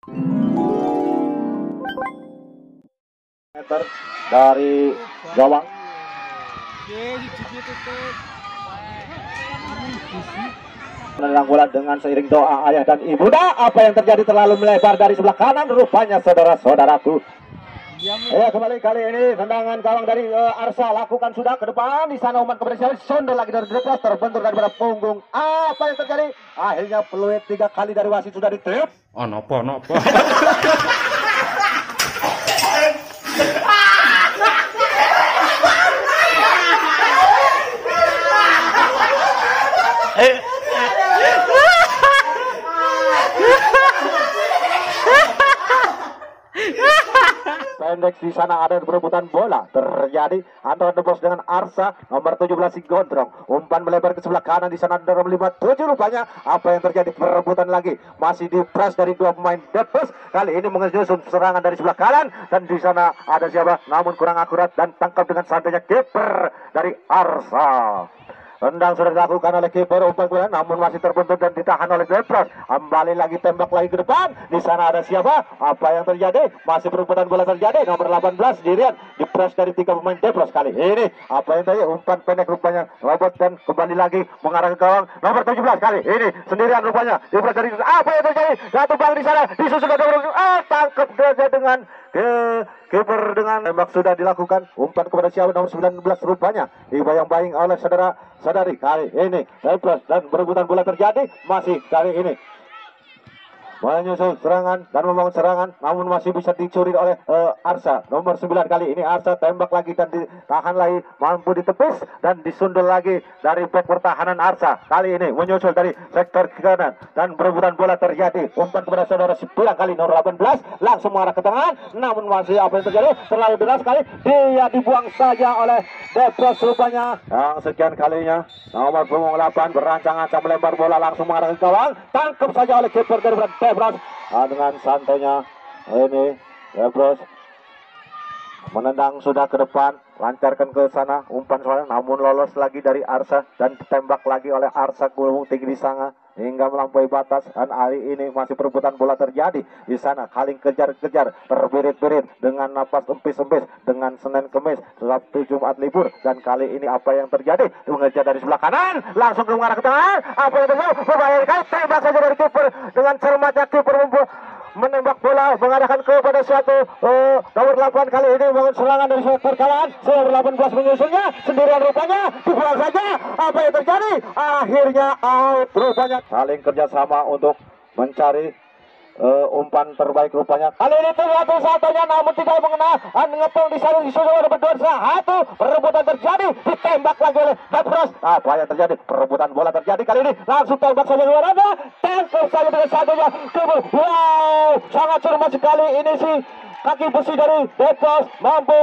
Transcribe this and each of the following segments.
Meter dari gawang. Menendang bola dengan seiring doa ayah dan ibu. Apa yang terjadi terlalu melebar dari sebelah kanan rupanya saudara-saudaraku. Ya, kembali kali ini tendangan gawang dari Arsa lakukan sudah ke depan di sana umat kebersihan sondel lagi dari depan terbentur daripada punggung. Apa yang terjadi? Akhirnya peluit 3 kali dari wasit sudah ditiup. Oh nopo. Pendek di sana ada perebutan bola terjadi antara The Boss dengan Arsa nomor 17 si Gondrong. Umpan melebar ke sebelah kanan di sana ada nomor 57 rupanya. Apa yang terjadi? Perebutan lagi masih di press dari dua pemain The Boss. Kali ini menyusun serangan dari sebelah kanan dan di sana ada siapa? Namun kurang akurat dan tangkap dengan santainya kiper dari Arsa. Tendang sudah dilakukan oleh kiper umpan bola namun masih terbentur dan ditahan oleh Depros. Kembali lagi tembak lagi ke depan. Di sana ada siapa? Apa yang terjadi? Masih perebutan bola terjadi. Nomor 18 sendirian di press dari 3 pemain Depros kali ini. Apa yang terjadi? Umpan pendek rupanya robot dan kembali lagi mengarah ke gawang. Nomor 17 kali ini sendirian rupanya. Di press dari apa yang terjadi? Jatuh bang di sana. Disusul tangkap dia dengan kiper dengan tembak sudah dilakukan. Umpan kepada siapa? Nomor 19 rupanya dibayang-bayang oleh saudara-saudari kali ini. Dan berebutan bola terjadi masih kali ini menyusul serangan dan membangun serangan namun masih bisa dicuri oleh Arsa nomor 9 kali ini. Arsa tembak lagi dan ditahan lagi, mampu ditepis dan disundul lagi dari back pertahanan. Arsa kali ini menyusul dari sektor kanan dan berebutan bola terjadi. Umpan kepada saudara 9 kali nomor 18 langsung mengarah ke tengah namun masih apa yang terjadi? Terlalu deras sekali, dia dibuang saja oleh Depros rupanya. Yang sekian kalinya nomor 8 berancang-ancang melempar bola langsung mengarah ke gawang, tangkap saja oleh kiper dari Depros. Dengan santainya ini Depros menendang sudah ke depan, lancarkan ke sana umpan soalnya namun lolos lagi dari Arsa dan ditembak lagi oleh Arsa gulung tinggi di sana hingga melampaui batas. Dan hari ini masih perebutan bola terjadi di sana, saling kejar-kejar, terbirit-birit dengan napas empis-empis dengan Senin Kemis Sabtu Jumat libur. Dan kali ini apa yang terjadi? Mengejar dari sebelah kanan langsung ke mengarah ke tengah. Apa yang terjadi? Berbahaya sekali, tembak saja dari kiper dengan cermatnya kiper menembak bola mengarahkan kepada suatu nomor 8 kali ini membangun serangan dari sektor kanan. Nomor 18 menyusulnya sendirian rupanya, dibuang saja. Apa yang terjadi? Akhirnya out rupanya. Saling kerjasama untuk mencari umpan terbaik rupanya. Kali ini terjadi satunya namun tidak mengenal. Ngepung di sana disusul oleh berdua satu. Perebutan terjadi, ditembak lagi oleh Depros. Apa yang terjadi? Perebutan bola terjadi kali ini. Langsung tembak saja luar ada. Tangkap saja dengan satunya. Wow, sangat cermat sekali ini sih. Kaki besi dari Depros mampu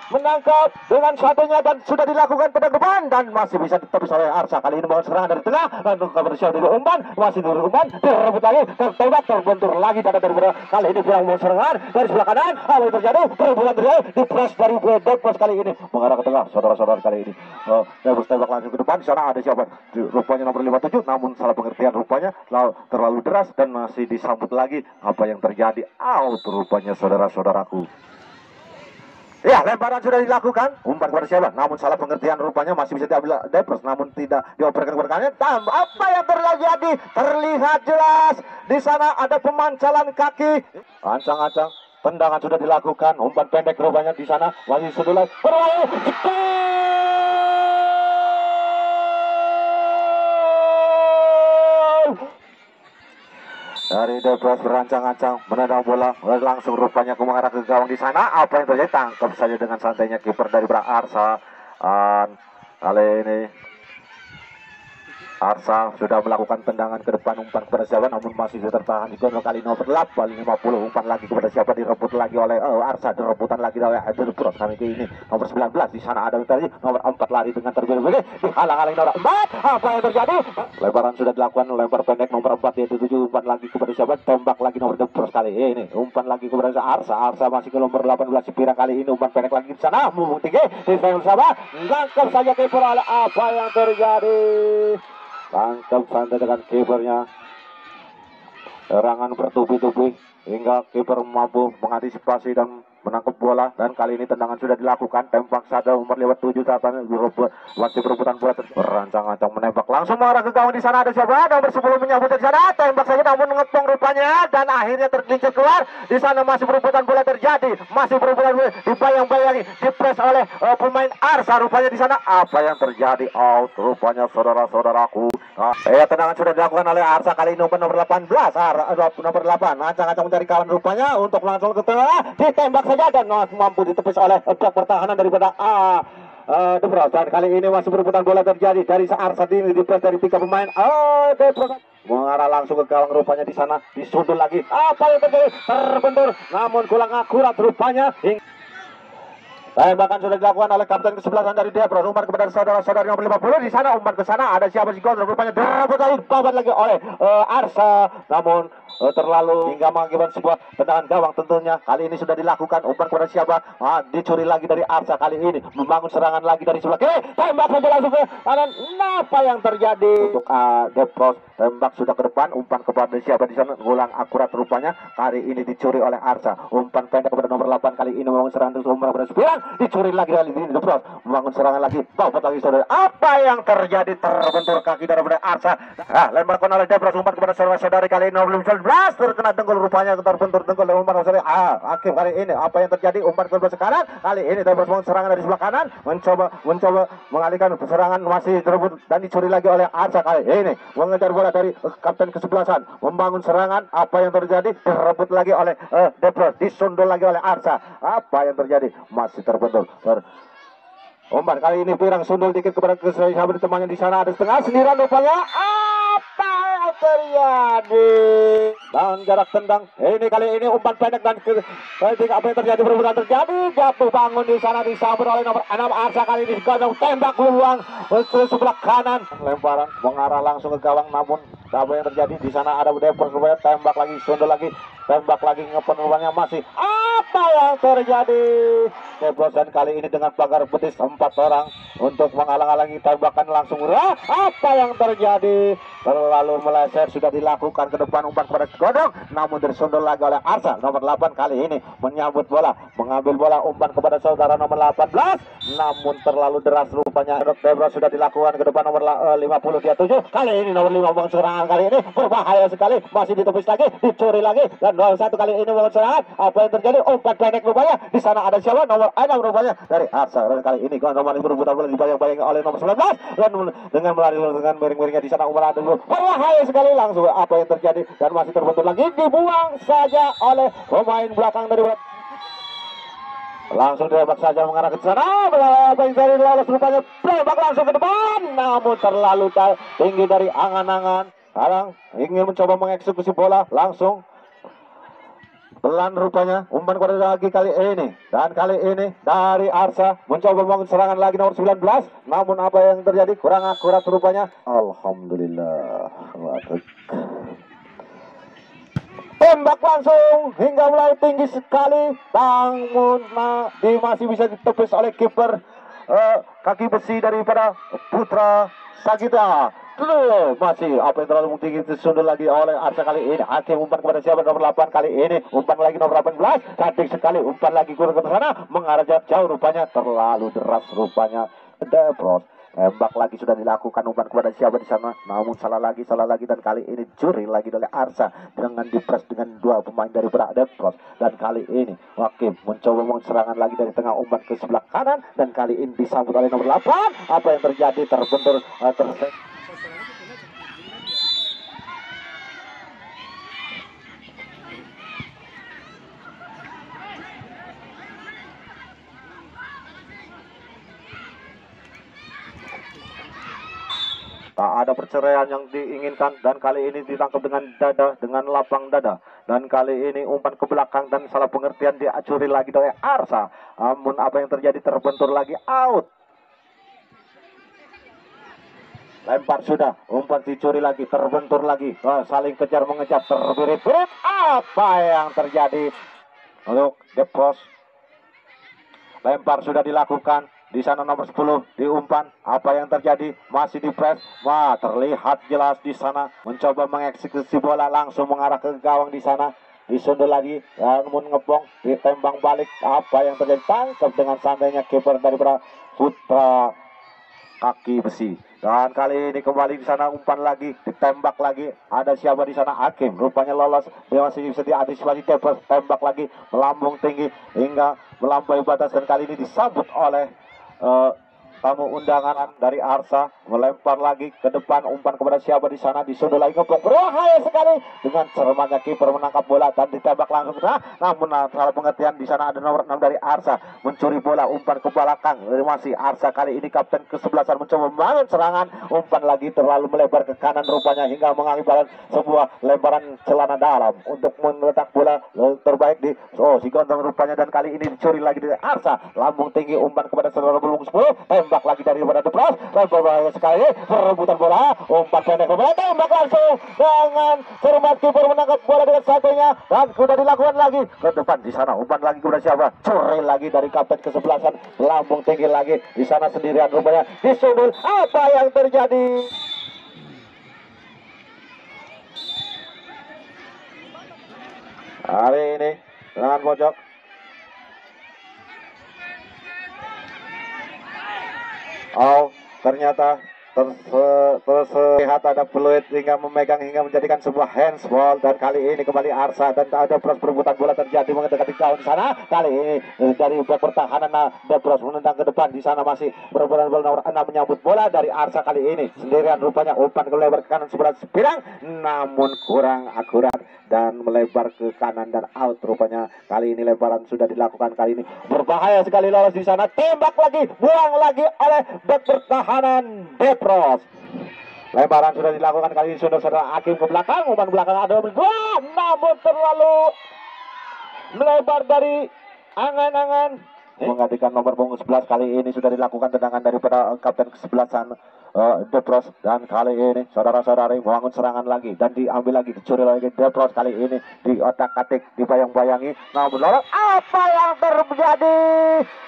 menangkap dengan satunya dan sudah dilakukan pada depan dan masih bisa ditepis oleh Arsa. Kali ini bawa serangan dari tengah dan kebersihan dulu umpan, masih dulu umpan, direbut lagi, tertembak, terbentur lagi pada dari kali ini kurang mau serangan dari sebelah kanan. Apa yang terjadi? Perebutan terjadi, dipres dari Depros kali ini mengarah ke tengah. Saudara-saudara kali ini Depros tembak langsung ke depan. Di sana ada siapa? Rupanya nomor 57 namun salah pengertian rupanya terlalu deras dan masih disambut lagi. Apa yang terjadi? Out rupanya saudara-saudaraku. Ya, lemparan sudah dilakukan. Umpan kepada siapa? Namun salah pengertian rupanya masih bisa diambil Depros namun tidak dioperkan kepada kanan. Apa yang terjadi? Terlihat jelas di sana ada pemancalan kaki. Ancang-ancang tendangan sudah dilakukan. Umpan pendek rupanya di sana masih sedulai. Dari Depros berancang-ancang menendang bola langsung rupanya ke mengarah ke gawang di sana. Apa yang terjadi? Tangkap saja dengan santainya kiper dari Arsa. Kali ini Arsa sudah melakukan tendangan ke depan, umpan kepada siapa namun masih tertahan di gol kali nomor 8 50. Umpan lagi kepada siapa, direbut lagi oleh Arsa, direbutan lagi oleh Depros. Kali ini nomor 19 di sana ada tadi nomor 4 lari dengan terbirit-birit dihalang-halangi nomor 4. Apa yang terjadi? Lebaran sudah dilakukan, lempar pendek nomor 4 yaitu 7. Umpan lagi kepada siapa, tembak lagi nomor Depros kali ini. Umpan lagi kepada Arsa, Arsa masih ke nomor 18 Sipira. Kali ini umpan pendek lagi di sana, mumpung tinggi di sama tangkap saja kiper. Apa yang terjadi? Tangkap santai dengan kipernya. Serangan bertubi-tubi sehingga kiper mampu mengantisipasi dan menangkap bola. Dan kali ini tendangan sudah dilakukan, tembak saja umur lewat 7 saat ini masih berebutan bola, berancang-ancang menembak langsung mengarah ke gawang. Di sana ada siapa? Nomor 10 menyambut di sana, tembak saja namun ngepong rupanya dan akhirnya tergelincir keluar. Di sana masih berebutan bola terjadi, masih berebutan bola dibayang-bayangi, dipres oleh pemain Arsa. Rupanya di sana apa yang terjadi? Out rupanya saudara-saudaraku. Tendangan sudah dilakukan oleh Arsa kali ini nomor 18, nomor 8 ancang-ancang mencari kawan rupanya untuk langsung ke tengah, ditembak saja dan mampu ditepis oleh blok pertahanan daripada The Bros. Dan kali ini masih berebutan bola terjadi dari Arsa ini dipres dari 3 pemain. The Bros mengarah langsung ke gawang rupanya. Di sana disundul lagi. Apa yang terjadi? Terbentur namun kurang akurat rupanya. Tembakan sudah dilakukan oleh kapten kesebelasan dari Debro. Umpan kepada saudara-saudari nomor 50. Di sana umpan ke sana ada siapa sih Gondrong rupanya dapat lagi oleh Arsa. Namun terlalu hingga mengakibatkan sebuah tendangan gawang tentunya. Kali ini sudah dilakukan umpan kepada siapa? Dicuri lagi dari Arsa kali ini. Membangun serangan lagi dari sebelah kiri. Tembak saja langsung ke kanan. Apa yang terjadi? Untuk Debro tembak sudah ke depan. Umpan kepada siapa di sana? Ulang akurat rupanya. Kali ini dicuri oleh Arsa. Umpan pendek kepada nomor 8 kali ini membangun serangan terus umpan kepada 9. Dicuri lagi kali ini The Bros membangun serangan lagi. Dapat lagi saudara. Apa yang terjadi? Terbentur kaki daripada Arsa. Lemparkan oleh The Bros umpan kepada saudara-saudari kali ini nomor 19 terkena dengkul rupanya, terbentur dengkul dan umpan saudari. Hakim kali ini apa yang terjadi? Umpan ke sekarang kali ini The Bros membangun serangan dari sebelah kanan, mencoba mengalihkan serangan, masih terebut dan dicuri lagi oleh Arsa kali ini. Mengejar bola dari kapten kesebelasan, membangun serangan. Apa yang terjadi? Terebut lagi oleh The Bros, disundul lagi oleh Arsa. Apa yang terjadi? Masih terbentur. Umpan kali ini Pirang sundul dikit kepada sahabat temannya. Di sana ada setengah sendirian rupanya. Apa yang terjadi? Dan jarak tendang ini kali ini umpan pendek dan apa yang terjadi? Perebutan terjadi, jatuh bangun di sana disabur oleh nomor 6 Arsa. Kali ini Gondrong tembak peluang ke sebelah kanan, lemparan mengarah langsung ke gawang. Namun apa yang terjadi? Di sana ada Depor supaya tembak lagi, sundul lagi, tembak lagi, ngepon rumahnya masih. Apa yang terjadi? Deplosan kali ini dengan pagar betis 4 orang untuk menghalang-halangi tembakan langsung. Apa yang terjadi? Terlalu meleset sudah dilakukan ke depan umpan kepada Gondrong, namun tersundul lagi oleh Arsa. Nomor 8 kali ini menyambut bola, mengambil bola umpan kepada saudara nomor 18, namun terlalu deras rupanya. Debra sudah dilakukan ke depan nomor 50 dia 7. Kali ini nomor 5 membangun serangan kali ini berbahaya sekali, masih ditepis lagi, dicuri lagi dan 1 kali ini membangun serangan. Apa yang terjadi? Umpan pendek rupanya. Di sana ada siapa? Nomor 6 rupanya dari Arsa. Dan kali ini Gondrong berebutan bola dibayang-bayangi oleh nomor 19 dan dengan melari dengan miring-miringnya di sana umpan ada berbahaya sekali langsung. Apa yang terjadi? Dan masih terbentur lagi, dibuang saja oleh pemain belakang dari langsung tembak saja mengarah ke sana. Apa yang terjadi? Lolos rupanya, tembak langsung ke depan, namun terlalu tinggi dari angan-angan. Sekarang ingin mencoba mengeksekusi bola langsung pelan rupanya. Umpan kepada lagi kali ini, dan kali ini dari Arsa mencoba membangun serangan lagi nomor 19, namun apa yang terjadi? Kurang akurat rupanya. Alhamdulillah. Tembak langsung hingga mulai tinggi sekali, namun masih bisa ditepis oleh kiper kaki besi daripada Putra Sagita. Masih apa yang terlalu tinggi disundul lagi oleh Arsa kali ini. Hakim umpan kepada siapa? Nomor 8 kali ini. Umpan lagi nomor 18. Cantik sekali. Umpan lagi kurang ke sana. Mengarah jauh rupanya. Terlalu deras rupanya. Debros. Tembak lagi sudah dilakukan umpan kepada siapa di sana. Namun salah lagi dan kali ini curi lagi oleh Arsa dengan dipres dengan 2 pemain dari Depros. Dan kali ini Hakim mencoba serangan lagi dari tengah umpan ke sebelah kanan dan kali ini disambut oleh nomor 8. Apa yang terjadi? Terbentur tak ada perceraian yang diinginkan dan kali ini ditangkap dengan lapang dada. Dan kali ini umpan ke belakang dan salah pengertian diacuri lagi oleh Arsa. Namun apa yang terjadi? Terbentur lagi, out. Lempar sudah, umpan dicuri lagi, terbentur lagi, saling kejar mengejar, terbirit-birit. Apa yang terjadi? Untuk Depros, lempar sudah dilakukan. Di sana nomor 10 diumpan. Apa yang terjadi? Masih dipres. Terlihat jelas di sana mencoba mengeksekusi bola langsung mengarah ke gawang di sana. disundul lagi, namun ngebong, ditembang balik. Apa yang terjadi? Tangkap dengan santainya kiper daripada Putra Kaki Besi. Dan kali ini kembali di sana umpan lagi, ditembak lagi. Ada siapa di sana? Hakim. Rupanya lolos. Dia masih bisa diantisipasi. Tembak lagi, melambung tinggi hingga melampaui batas. Dan kali ini disambut oleh tamu undangan dari Arsa, melempar lagi ke depan, umpan kepada siapa di sana, disundul lagi, ngebong, berbahaya sekali dengan cermatnya kiper menangkap bola dan ditembak langsung. Namun salah pengertian di sana ada nomor 6 dari Arsa mencuri bola, umpan ke belakang. Masih Arsa kali ini kapten ke-11 mencoba membangun serangan, umpan lagi terlalu melebar ke kanan rupanya hingga mengakibatkan sebuah lemparan celana dalam untuk meletak bola terbaik di si Gondong rupanya. Dan kali ini dicuri lagi dari Arsa, lambung tinggi, umpan kepada saudara belum 10, tembak lagi dari pada Depros, dan berbahaya sekali perebutan bola, umpan pendek ke bola, tembak langsung dengan cermat kiper menangkap bola dengan satunya dan sudah dilakukan lagi ke depan. Di sana umpan lagi kepada siapa? Curi lagi dari kapten ke-11, lambung tinggi lagi di sana sendirian rupanya, disundul. Apa yang terjadi? Hari ini dengan pojok ternyata terlihat ada peluit hingga memegang hingga menjadikan sebuah handsball. Dan kali ini kembali Arsa dan ada perebutan bola terjadi mendekati gawang sana. Kali ini dari back pertahanan Depros menendang ke depan. Di sana masih perebutan bola nomor 6 menyambut bola dari Arsa kali ini sendirian rupanya, umpan ke lebar ke kanan sebelah Pirang namun kurang akurat dan melebar ke kanan dan out rupanya. Kali ini lebaran sudah dilakukan, kali ini berbahaya sekali, lolos di sana, tembak lagi, buang lagi oleh back pertahanan Depros. Lebaran sudah dilakukan, kali ini sudah saudara Hakim ke belakang, umpan belakang ada berdua, namun terlalu melebar dari angan-angan menggantikan nomor punggung 11. Kali ini sudah dilakukan tendangan daripada kapten ke-11 Depros. Dan kali ini saudara-saudari membangun serangan lagi dan diambil lagi, dicuri lagi Depros. Kali ini di otak-atik, dibayang-bayangi, namun lorong. Apa yang terjadi?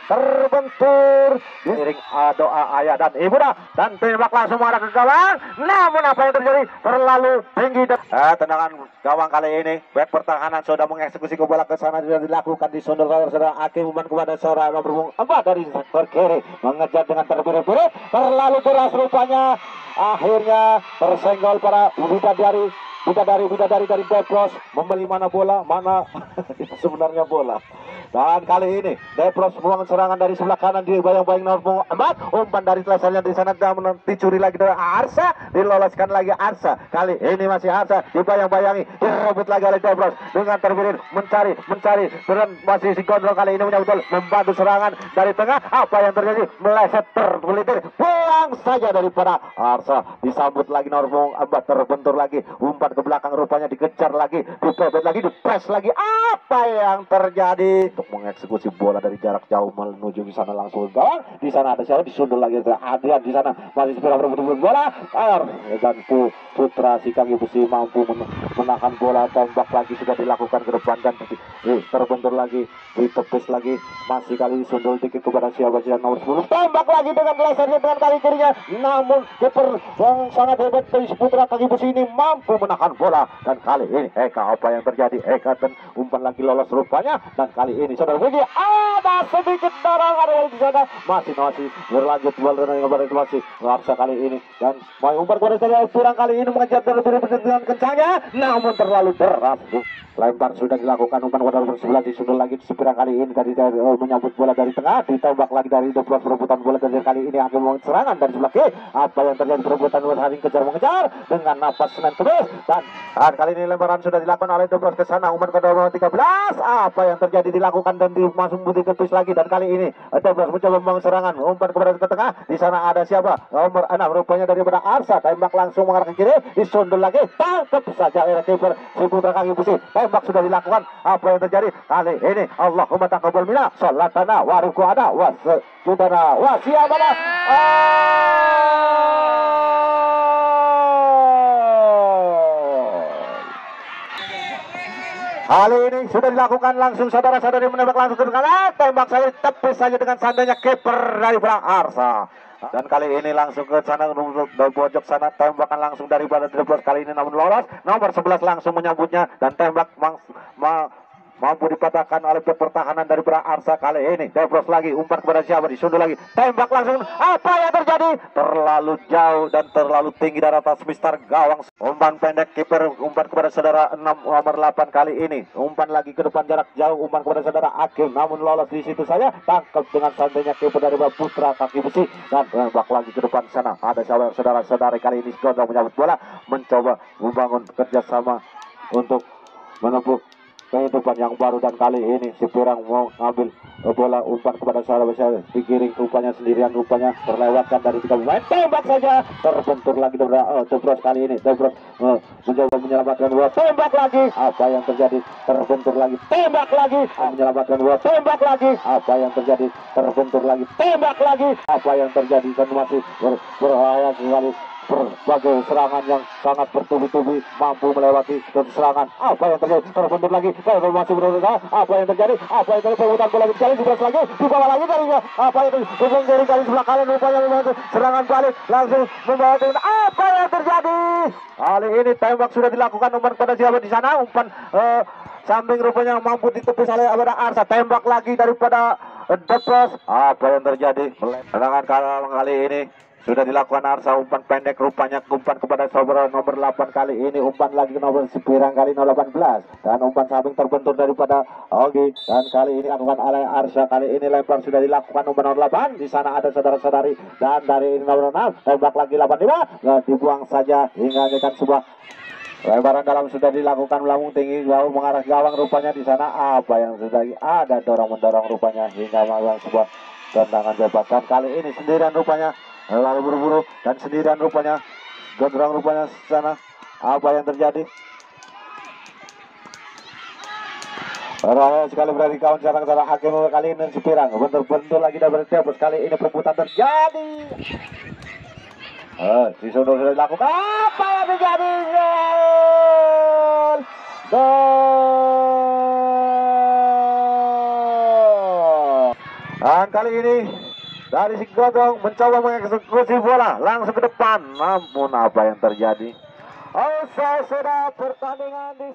Terbentur diiring doa ayah dan ibu dan tembak langsung mengarah ke gawang. Namun apa yang terjadi? Terlalu tinggi dan tendangan gawang kali ini. Back pertahanan sudah mengeksekusi ke bola ke sana, sudah dilakukan di sundul saudara Hakim, umpan kepada seorang nomor 4 dari sektor kiri, mengejar dengan terbirit-birit, terlalu keras rupanya, akhirnya tersenggol para bidadari dari Depros. Membeli mana bola, mana sebenarnya bola. Dan kali ini Depros membangun serangan dari sebelah kanan, dibayang-bayang nomor 4, umpan dari telasanya di sana, dicuri lagi dari Arsa, diloloskan lagi Arsa. Kali ini masih Arsa, dibayang-bayangi, direbut lagi oleh Depros dengan terbirit, mencari dan masih si Gondrong kali ini menyambut, membantu serangan dari tengah. Apa yang terjadi? Meleset, tergelitir, pulang saja daripada Arsa, disambut lagi nomor 4, terbentur lagi, umpan ke belakang rupanya, dikejar lagi, dipepet lagi, dipres lagi. Apa yang terjadi? Untuk mengeksekusi bola dari jarak jauh menuju di sana langsung ke gawang. Di sana ada siapa? Disundul lagi Adrian, di sana masih segera berebut bola. Dan Putra si Kaki Besi mampu menahan bola, tembak lagi sudah dilakukan ke depan dan terbentur lagi, ditepis lagi, masih kali disundul dikit kepada siapa sih nomor 10, tembak lagi dengan lesernya dengan kaki kirinya, namun kiper yang sangat hebat dari Putra Kaki Besi ini mampu menahan bola. Dan kali ini apa yang terjadi? Dan umpan lagi lolos rupanya. Dan kali ini saudara Budi ada sedikit dorongan di sana, masih berlanjut bola dengan masih Arsa kali ini, dan mau umpan kepada saya Pirang kali ini mengejar dengan kencangnya, namun terlalu deras. Lempar sudah dilakukan, umpan kepada nomor 11, disundul lagi Pirang kali ini tadi menyambut bola dari tengah, ditembak lagi dari Depros, perebutan bola dari kali ini akan membangun serangan dari sebelah kiri. Apa yang terjadi? Perebutan bola saling mengejar dengan napas Senin terus, dan kali ini lemparan sudah dilakukan oleh Depros ke sana, umpan kepada nomor 13. Apa yang terjadi? Dilakukan dan dimasuk putih kepis lagi, dan kali ini Depros mencoba membangun serangan, umpan kepada ke tengah. Di sana ada siapa? Nomor 6 rupanya daripada Arsa, tembak langsung mengarah ke kiri, disundul lagi, tangkap saja oleh kiper si Putra Kaki Besi. Tembak sudah dilakukan. Apa yang terjadi? Kali ini Allahumma taqabbal minna salatana wa ruku'ana wa sujudana wa siyamana. Kali ini sudah dilakukan langsung, saudara-saudari menembak langsung ke kanan, tembak saja, tepis saja dengan sandanya kiper dari Perang Arsa. Dan kali ini langsung ke sana untuk pojok sana, tembakan langsung daripada Debros kali ini namun lolos. Nomor 11 langsung menyambutnya dan tembak mampu dipatahkan oleh pertahanan daripada Arsa kali ini. Debros lagi umpan kepada siapa, disundul lagi, tembak langsung. Apa yang terjadi? Terlalu jauh dan terlalu tinggi dari atas Mister Gawang. Umpan pendek kiper, umpan kepada saudara 6 nomor 8 kali ini. Umpan lagi ke depan jarak jauh, umpan kepada saudara Akim namun lolos di situ saja. Tangkap dengan santainya kiper dari Putra kaki besi dan tembak lagi ke depan sana. Ada saudara-saudari kali ini Gondrong menyambut bola, mencoba membangun kerjasama untuk menempuh kehidupan yang baru. Dan kali ini si Pirang mau ngambil bola, umpan kepada saudara digiring rupanya sendirian, rupanya terlewatkan dari 3 pemain. Tembak saja, terbentur lagi Debros kali ini. Debros mencoba menyelamatkan bola, tembak lagi. Apa yang terjadi? Terbentur lagi, tembak lagi. Menyelamatkan bola, tembak lagi. Apa yang terjadi? Terbentur lagi, tembak lagi. Apa yang terjadi? Dan masih berbahaya sekali. Berbagai serangan yang sangat bertubi-tubi mampu melewati serangan. Apa yang terjadi? Terbentur lagi, masih berusaha. Apa yang terjadi? Apa yang terjadi? Pemutar bola sekali, Debros lagi, dibawa lagi kalinya. Apa yang terjadi? Dari sebelah kanan rupanya membantu serangan balik, langsung membawa tim. Apa yang terjadi? Kali ini tembak sudah dilakukan, umpan pada siapa di sana? Umpan samping rupanya mampu ditepis oleh Arsa. Tembak lagi daripada Debros. Apa yang terjadi? Serangan kali ini sudah dilakukan Arsa, umpan pendek rupanya, umpan kepada saudara nomor 8 kali ini, umpan lagi ke nomor Pirang kali 18 dan umpan samping terbentur daripada Ogi. Dan kali ini dilakukan oleh Arsa, kali ini lempar sudah dilakukan umpan nomor 8, di sana ada saudara-saudari dan dari ini nomor 6 tembak lagi 85, dibuang saja hingga menjadikan sebuah lebaran dalam sudah dilakukan, melambung tinggi jauh mengarah gawang rupanya. Di sana apa yang sudah ada dorong-mendorong rupanya hingga melakukan sebuah tendangan bebas. Dan kali ini sendirian rupanya, lalu buru-buru dan sendirian rupanya, Gondrong rupanya sana. Apa yang terjadi? Bahaya sekali berarti kawan sarang-sarang Hakim kali ini si Pirang bentur-bentur lagi dan Debros kali ini perebutan terjadi. Disundul sudah dilakukan. Apa yang terjadi? Gol! Dan kali ini dari si Gondrong mencoba mengeksekusi bola langsung ke depan, namun apa yang terjadi? Sudah pertandingan di